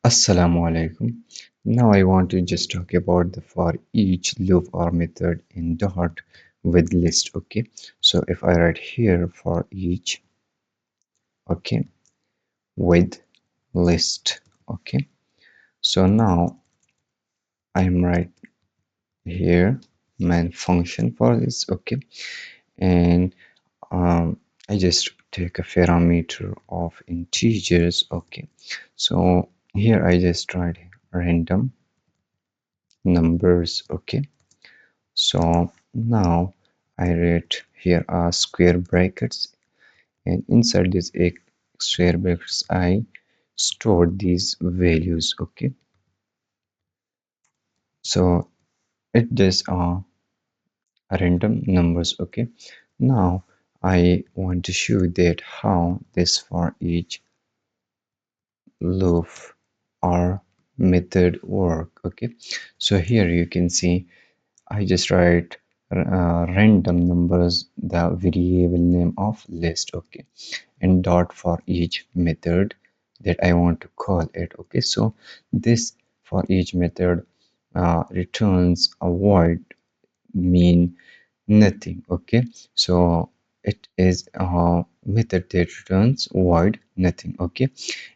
Assalamu alaikum. Now I want to just talk about the for each loop or method in Dart with list. Okay, so if I write here for each, okay, with list, okay, so now I'm right here main function for this, okay, and I just take a parameter of integers, okay, so here I just write random numbers, okay. So now I write here are square brackets, and inside this square brackets I store these values. Okay, so it just are random numbers. Okay, now I want to show that how this for each loop or method work. Okay, so here you can see I just write random numbers, the variable name of list, okay, and dot for each method that I want to call it, okay. So this for each method returns a void, mean nothing, okay. So it is a method that returns void nothing, okay,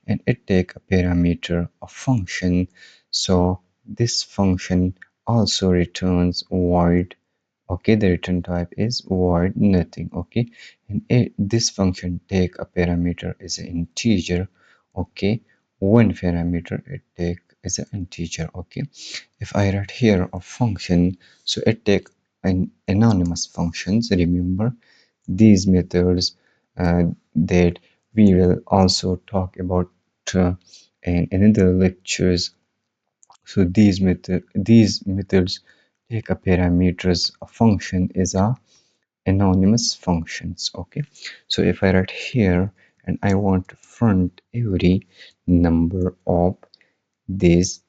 and it take a parameter a function. So this function also returns void, okay. The return type is void nothing, okay, and this function take a parameter is an integer, okay. One parameter it take is an integer, okay. If I write here a function, so it take an anonymous functions. Remember these methods that we will also talk about in another lectures. So these methods take a parameters. A function is a anonymous functions, okay. So if I write here and I want to print every number of this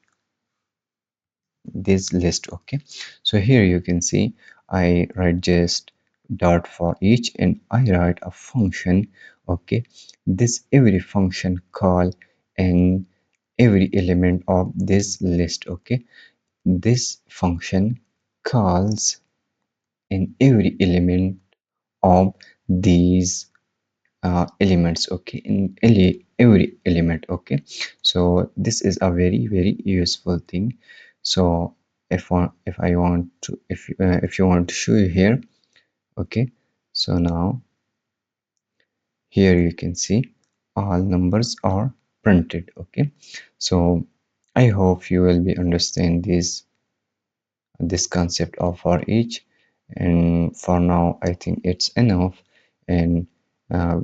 this list, okay. So here you can see I write just dot for each and I write a function, okay. This every function call and every element of this list, okay. This function calls in every element of these elements, okay, in every element, okay. So this is a very useful thing. So if I want to, if you want to show you here, okay. So now here you can see all numbers are printed, okay. So I hope you will be understand this concept of for each, and for now I think it's enough, and uh,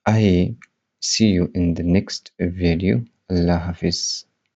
I see you in the next video. Allah Hafiz.